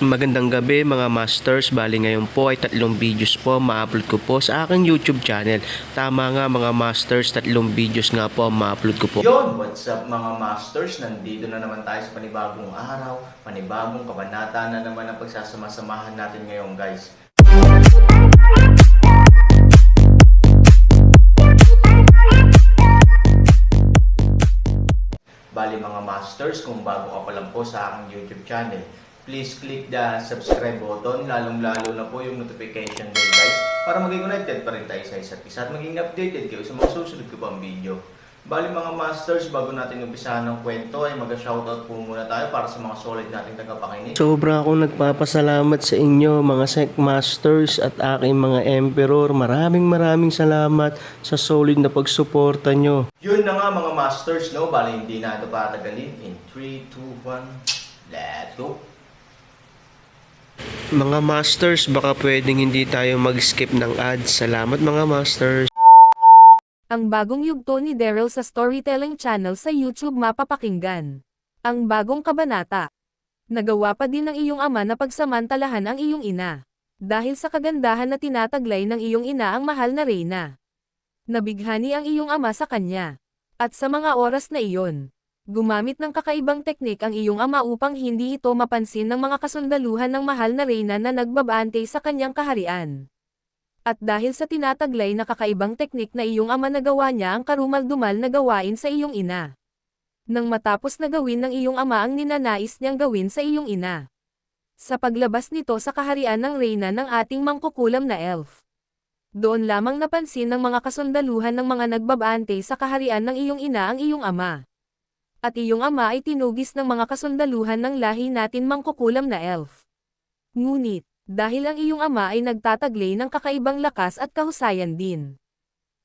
Magandang gabi mga masters, bali ngayon po ay 3 videos po ma-upload ko po sa aking YouTube channel. Tama nga mga masters, 3 videos nga po ma-upload ko po. Yon, what's up mga masters? Nandito na naman tayo sa panibagong araw, panibagong kabanata na naman ang pagsasama-samahan natin ngayon guys. Bali mga masters, kung bago ka pa lang po sa aking YouTube channel, please click the subscribe button, lalong-lalo na po yung notification bell guys, para maging connected pa rin tayo sa isa't isa at maging updated kayo sa mga susunod ko pang video. Bali mga masters, bago natin umpisahan ng kwento ay mag-shoutout po muna tayo para sa mga solid nating tagapakinig. Sobra akong nagpapasalamat sa inyo mga Sec Masters at aking mga Emperor. Maraming salamat sa solid na pagsuporta nyo. Yun na nga mga masters, no? Bali hindi na ito patagalin. In 3, 2, 1, let's go! Mga masters, baka pwedeng hindi tayo mag-skip ng ads. Salamat mga masters. Ang bagong yugto ni Daryl sa Storytelling Channel sa YouTube mapapakinggan. Ang bagong kabanata. Nagawa pa din ng iyong ama na pagsamantalahan ang iyong ina. Dahil sa kagandahan na tinataglay ng iyong ina ang mahal na Reyna. Nabighani ang iyong ama sa kanya. At sa mga oras na iyon, gumamit ng kakaibang teknik ang iyong ama upang hindi ito mapansin ng mga kasundaluhan ng mahal na Reyna na nagbabante sa kanyang kaharian. At dahil sa tinataglay na kakaibang teknik na iyong ama nagawa niya ang karumal-dumal na gawain sa iyong ina. Nang matapos na gawin ng iyong ama ang ninanais niyang gawin sa iyong ina. Sa paglabas nito sa kaharian ng Reyna ng ating mangkukulam na elf. Doon lamang napansin ng mga kasundaluhan ng mga nagbabante sa kaharian ng iyong ina ang iyong ama. At iyong ama ay tinugis ng mga kasundaluhan ng lahi natin mangkukulam na elf. Ngunit, dahil ang iyong ama ay nagtataglay ng kakaibang lakas at kahusayan din.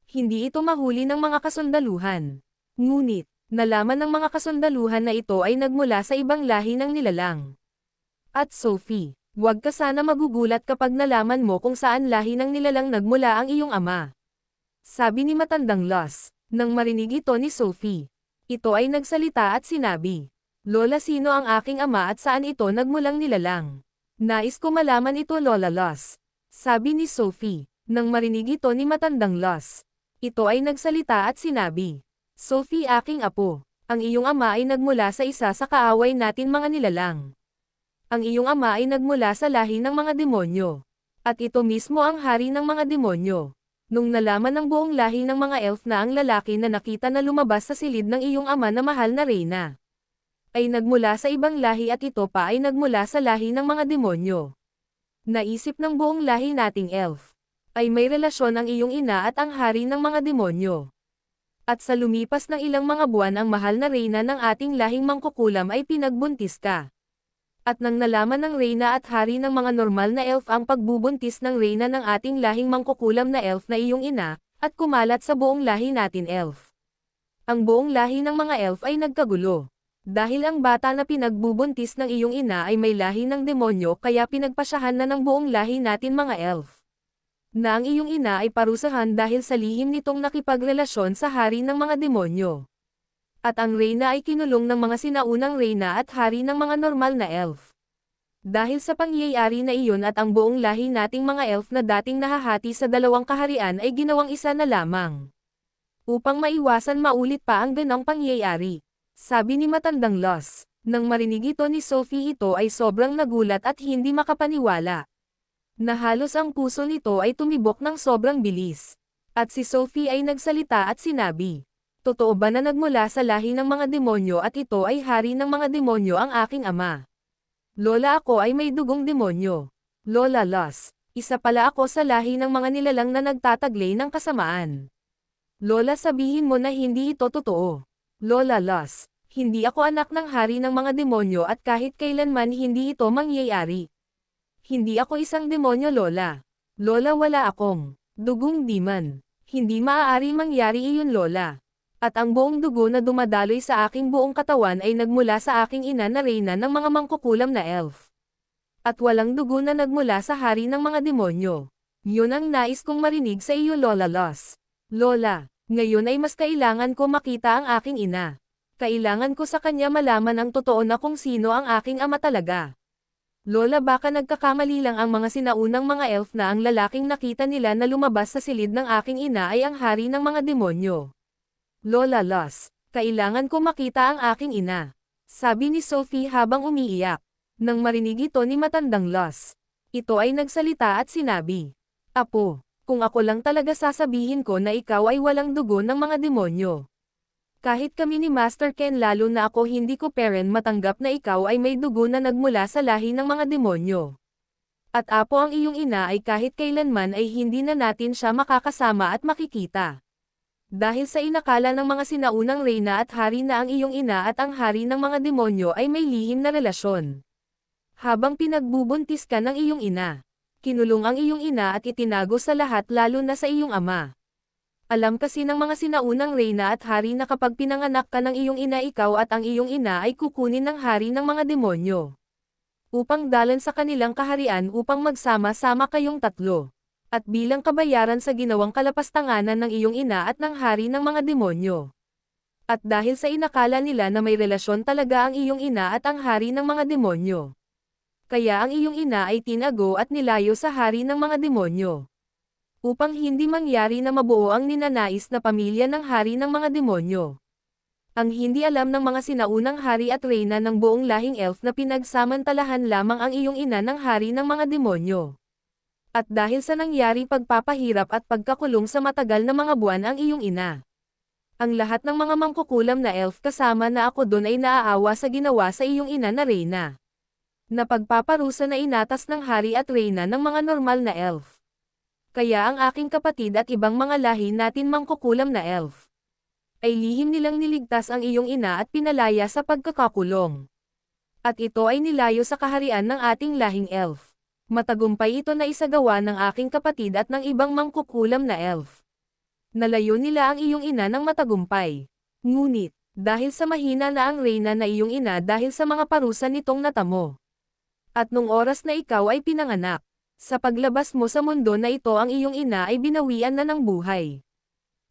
Hindi ito mahuli ng mga kasundaluhan. Ngunit, nalaman ng mga kasundaluhan na ito ay nagmula sa ibang lahi ng nilalang. At Sophie, huwag ka sana magugulat kapag nalaman mo kung saan lahi ng nilalang nagmula ang iyong ama. Sabi ni matandang Los, nang marinig ito ni Sophie. Ito ay nagsalita at sinabi, Lola, sino ang aking ama at saan ito nagmulang nilalang? Nais ko malaman ito Lola Los. Sabi ni Sophie, nang marinig ito ni matandang Los. Ito ay nagsalita at sinabi, Sophie aking apo, ang iyong ama ay nagmula sa isa sa kaaway natin mga nilalang. Ang iyong ama ay nagmula sa lahi ng mga demonyo. At ito mismo ang hari ng mga demonyo. Nung nalaman ng buong lahi ng mga elf na ang lalaki na nakita na lumabas sa silid ng iyong ama na mahal na Reyna ay nagmula sa ibang lahi at ito pa ay nagmula sa lahi ng mga demonyo. Naisip ng buong lahi nating elf, ay may relasyon ang iyong ina at ang hari ng mga demonyo. At sa lumipas ng ilang mga buwan ang mahal na Reyna ng ating lahing mangkukulam ay pinagbuntis ka. At nang nalaman ng Reyna at hari ng mga normal na elf ang pagbubuntis ng Reyna ng ating lahing mangkukulam na elf na iyong ina, at kumalat sa buong lahi natin elf. Ang buong lahi ng mga elf ay nagkagulo. Dahil ang bata na pinagbubuntis ng iyong ina ay may lahi ng demonyo kaya pinagpasyahan na ng buong lahi natin mga elf. Na ang iyong ina ay parusahan dahil sa lihim nitong nakipagrelasyon sa hari ng mga demonyo. At ang Reyna ay kinulong ng mga sinaunang Reyna at hari ng mga normal na elf. Dahil sa pangyayari na iyon at ang buong lahi nating mga elf na dating nahahati sa dalawang kaharian ay ginawang isa na lamang. Upang maiwasan maulit pa ang ganong pangyayari. Sabi ni matandang Los, nang marinig ito ni Sophie ito ay sobrang nagulat at hindi makapaniwala. Na halos ang puso nito ay tumibok ng sobrang bilis. At si Sophie ay nagsalita at sinabi, Totoo ba na nagmula sa lahi ng mga demonyo at ito ay hari ng mga demonyo ang aking ama? Lola, ako ay may dugong demonyo. Lola Los, isa pala ako sa lahi ng mga nilalang na nagtataglay ng kasamaan. Lola, sabihin mo na hindi ito totoo. Lola Los, hindi ako anak ng hari ng mga demonyo at kahit kailanman hindi ito mangyayari. Hindi ako isang demonyo Lola. Lola, wala akong dugong demon. Hindi maaari mangyari iyon Lola. At ang buong dugo na dumadaloy sa aking buong katawan ay nagmula sa aking ina na Reyna ng mga mangkukulam na elf. At walang dugo na nagmula sa hari ng mga demonyo. Yun ang nais kong marinig sa iyo Lola Los. Lola, ngayon ay mas kailangan ko makita ang aking ina. Kailangan ko sa kanya malaman ang totoo na kung sino ang aking ama talaga. Lola, baka nagkakamali lang ang mga sinaunang mga elf na ang lalaking nakita nila na lumabas sa silid ng aking ina ay ang hari ng mga demonyo. Lola Los, kailangan ko makita ang aking ina. Sabi ni Sophie habang umiiyak. Nang marinig ito ni matandang Los, ito ay nagsalita at sinabi, Apo, kung ako lang talaga sasabihin ko na ikaw ay walang dugo ng mga demonyo. Kahit kami ni Master Ken, lalo na ako, hindi ko peren matanggap na ikaw ay may dugo na nagmula sa lahi ng mga demonyo. At Apo, ang iyong ina ay kahit kailanman ay hindi na natin siya makakasama at makikita. Dahil sa inakala ng mga sinaunang reyna at hari na ang iyong ina at ang hari ng mga demonyo ay may lihim na relasyon. Habang pinagbubuntis ka ng iyong ina, kinulong ang iyong ina at itinago sa lahat, lalo na sa iyong ama. Alam kasi ng mga sinaunang reyna at hari na kapag pinanganak ka ng iyong ina, ikaw at ang iyong ina ay kukunin ng hari ng mga demonyo. Upang dalan sa kanilang kaharian upang magsama-sama kayong tatlo. At bilang kabayaran sa ginawang kalapastanganan ng iyong ina at ng hari ng mga demonyo. At dahil sa inakala nila na may relasyon talaga ang iyong ina at ang hari ng mga demonyo. Kaya ang iyong ina ay tinago at nilayo sa hari ng mga demonyo. Upang hindi mangyari na mabuo ang ninanais na pamilya ng hari ng mga demonyo. Ang hindi alam ng mga sinaunang hari at reyna ng buong lahing elf na pinagsamantalahan lamang ang iyong ina ng hari ng mga demonyo. At dahil sa nangyari pagpapahirap at pagkakulong sa matagal na mga buwan ang iyong ina. Ang lahat ng mga mangkukulam na elf kasama na ako doon ay naaawa sa ginawa sa iyong ina na reyna. Na pagpaparusa na inatas ng hari at reyna ng mga normal na elf. Kaya ang aking kapatid at ibang mga lahi natin mangkukulam na elf ay lihim nilang niligtas ang iyong ina at pinalaya sa pagkakakulong. At ito ay nilayo sa kaharian ng ating lahing elf. Matagumpay ito na isagawa ng aking kapatid at ng ibang mangkukulam na elf. Nalayo nila ang iyong ina ng matagumpay. Ngunit, dahil sa mahina na ang reyna na iyong ina dahil sa mga parusa nitong natamo. At nung oras na ikaw ay pinanganak, sa paglabas mo sa mundo na ito, ang iyong ina ay binawian na ng buhay.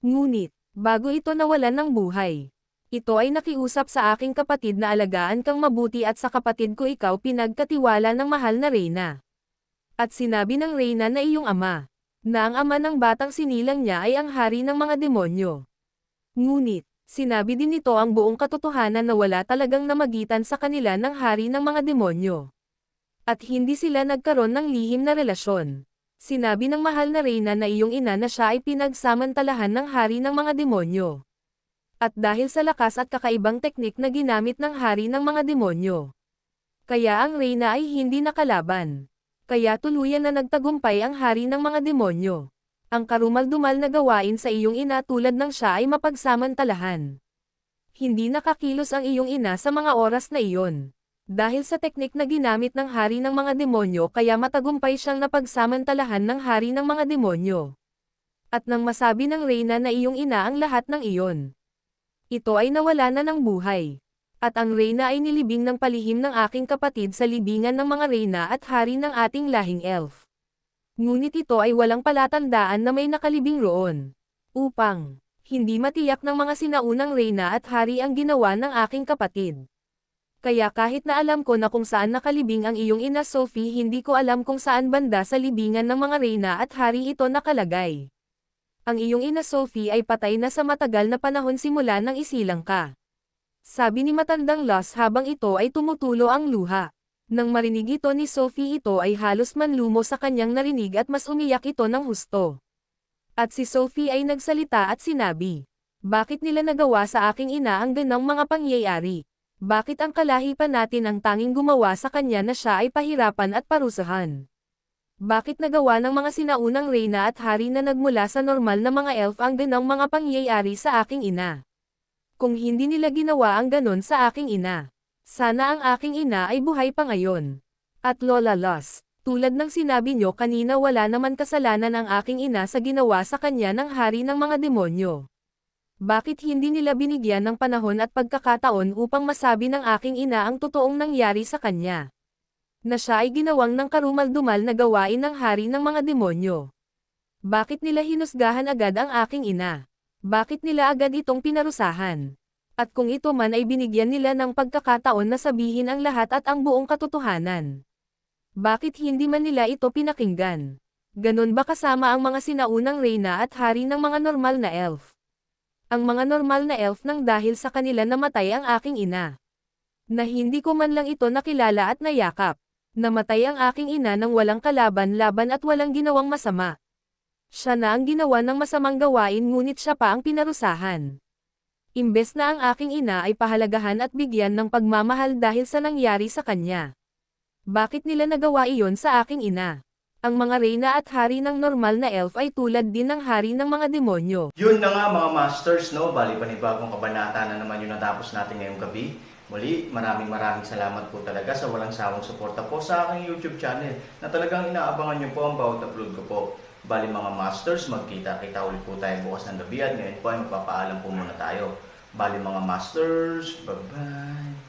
Ngunit, bago ito nawalan ng buhay, ito ay nakiusap sa aking kapatid na alagaan kang mabuti at sa kapatid ko ikaw pinagkatiwala ng mahal na reyna. At sinabi ng reyna na iyong ama, na ang ama ng batang sinilang niya ay ang hari ng mga demonyo. Ngunit, sinabi din nito ang buong katotohanan na wala talagang namagitan sa kanila ng hari ng mga demonyo. At hindi sila nagkaroon ng lihim na relasyon. Sinabi ng mahal na reyna na iyong ina na siya ay pinagsamantalahan ng hari ng mga demonyo. At dahil sa lakas at kakaibang teknik na ginamit ng hari ng mga demonyo. Kaya ang reyna ay hindi nakalaban. Kaya tuluyan na nagtagumpay ang hari ng mga demonyo. Ang karumal-dumal na gawain sa iyong ina tulad ng siya ay mapagsamantalahan. Hindi nakakilos ang iyong ina sa mga oras na iyon. Dahil sa teknik na ginamit ng hari ng mga demonyo, kaya matagumpay siyang napagsamantalahan ng hari ng mga demonyo. At nang masabi ng reyna na iyong ina ang lahat ng iyon, ito ay nawala na ng buhay. At ang reyna ay nilibing ng palihim ng aking kapatid sa libingan ng mga reyna at hari ng ating lahing elf. Ngunit ito ay walang palatandaan na may nakalibing roon. Upang hindi matiyak ng mga sinaunang reyna at hari ang ginawa ng aking kapatid. Kaya kahit na alam ko na kung saan nakalibing ang iyong ina Sophie, hindi ko alam kung saan banda sa libingan ng mga reyna at hari ito nakalagay. Ang iyong ina Sophie ay patay na sa matagal na panahon simula nang isilang ka. Sabi ni matandang Los habang ito ay tumutulo ang luha. Nang marinig ito ni Sophie, ito ay halos manlumo sa kanyang narinig at mas umiyak ito ng husto. At si Sophie ay nagsalita at sinabi, bakit nila nagawa sa aking ina ang ganang mga pangyayari? Bakit ang kalahi pa natin ang tanging gumawa sa kanya na siya ay pahirapan at parusahan? Bakit nagawa ng mga sinaunang reyna at hari na nagmula sa normal na mga elf ang ganang mga pangyayari sa aking ina? Kung hindi nila ginawa ang ganon sa aking ina, sana ang aking ina ay buhay pa ngayon. At Lola Los, tulad ng sinabi nyo kanina, wala naman kasalanan ang aking ina sa ginawa sa kanya ng hari ng mga demonyo. Bakit hindi nila binigyan ng panahon at pagkakataon upang masabi ng aking ina ang totoong nangyari sa kanya? Na siya ay ginawang ng karumal-dumal na gawain ng hari ng mga demonyo. Bakit nila hinusgahan agad ang aking ina? Bakit nila agad itong pinarusahan? At kung ito man ay binigyan nila ng pagkakataon na sabihin ang lahat at ang buong katotohanan. Bakit hindi man nila ito pinakinggan? Ganon ba kasama ang mga sinaunang reyna at hari ng mga normal na elf? Ang mga normal na elf nang dahil sa kanila namatay ang aking ina. Na hindi ko man lang ito nakilala at nayakap. Namatay ang aking ina nang walang kalaban-laban at walang ginawang masama. Siya na ang ginawa ng masamang gawain ngunit siya pa ang pinarusahan. Imbes na ang aking ina ay pahalagahan at bigyan ng pagmamahal dahil sa nangyari sa kanya. Bakit nila nagawa iyon sa aking ina? Ang mga reyna at hari ng normal na elf ay tulad din ng hari ng mga demonyo. Yun na nga mga masters, no? Bali panibagong kabanata na naman yung natapos natin ngayong gabi. Muli, maraming salamat po talaga sa walang sawang suporta po sa aking YouTube channel na talagang inaabangan nyo po ang bawat upload ko po. Bali mga masters, magkita-kita ulit po tayo bukas ng gabi at ngayon po ay magpapaalam po muna tayo. Bali mga masters, bye-bye!